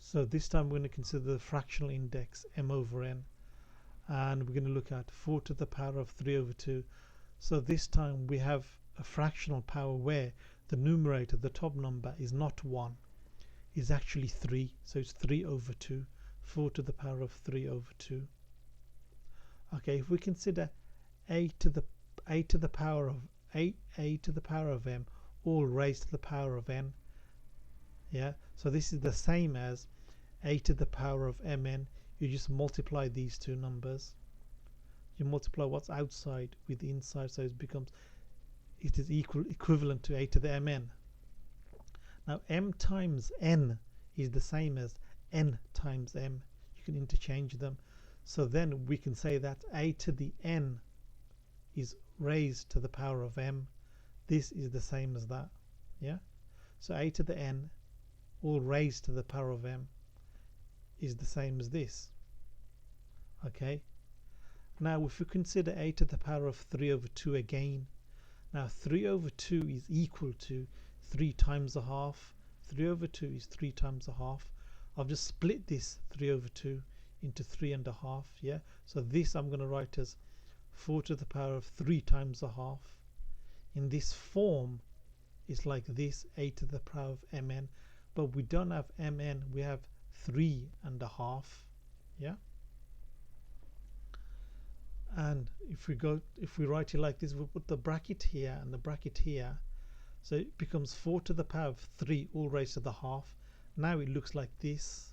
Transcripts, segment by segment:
So this time we're going to consider the fractional index m over n, and we're going to look at 4 to the power of 3 over 2. So this time we have a fractional power where the numerator, the top number, is not 1, is actually 3. So it's 3 over 2, 4 to the power of 3 over 2. Okay, if we consider a to the power of a to the power of m, all raised to the power of n, yeah, so this is the same as a to the power of mn. You just multiply these two numbers, you multiply what's outside with the inside, so it is equivalent to a to the mn. Now m times n is the same as n times m. You can interchange them, so then we can say that a to the n is raised to the power of m. This is the same as that, yeah. So a to the n all raised to the power of m is the same as this. Okay, now if we consider a to the power of 3 over 2 again, now 3 over 2 is equal to 3 times a half. 3 over 2 is 3 times a half. I've just split this 3 over 2 into 3 and a half, yeah. So this I'm going to write as 4 to the power of 3 times a half. In this form it's like this, a to the power of mn, but we don't have mn, we have 3 and a half, yeah. And if we write it like this, we'll put the bracket here and the bracket here, so it becomes 4 to the power of 3 all raised to the half. Now it looks like this,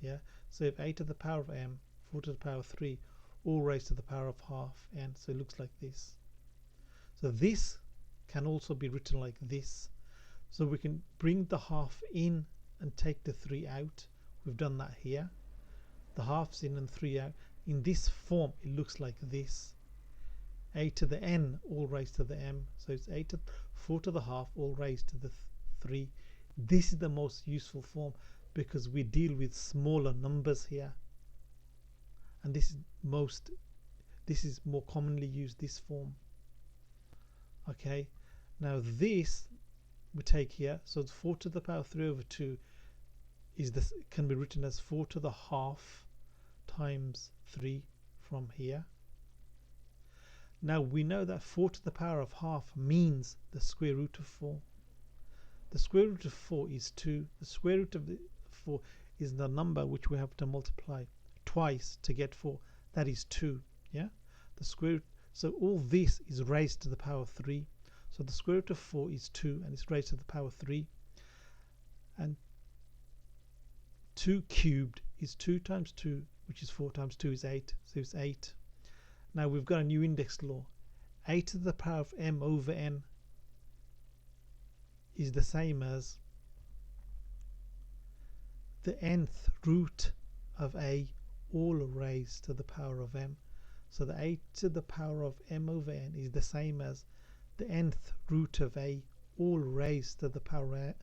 yeah. So if a to the power of m, 4 to the power of 3 all raised to the power of half n, so it looks like this. So this can also be written like this, so we can bring the half in and take the 3 out. We've done that here, the halves in and 3 out. In this form it looks like this, a to the n all raised to the m, so it's 4 to the half all raised to the 3. This is the most useful form because we deal with smaller numbers here, and this is more commonly used, this form. Okay, now this we take here, so it's 4 to the power 3 over 2 is this, can be written as 4 to the half times 3 from here. Now we know that 4 to the power of half means the square root of 4. The square root of 4 is 2. The square root of 4 is the number which we have to multiply twice to get 4. That is 2, yeah. The square root, so all this is raised to the power 3. So the square root of 4 is 2 and it's raised to the power 3. And 2 cubed is 2 times 2, which is 4 times 2 is 8, so it's 8. Now we've got a new index law. a to the power of m over n is the same as the nth root of a all raised to the power of m. So the a to the power of m over n is the same as the nth root of a all raised to the power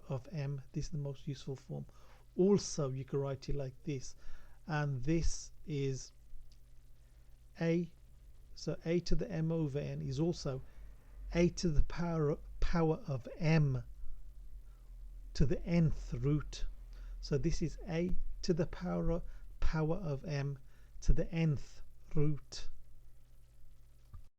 of m. This is the most useful form. Also you can write it like this, and this is a, so a to the m over n is also a to the power of m to the nth root. So this is a to the power of m to the nth root.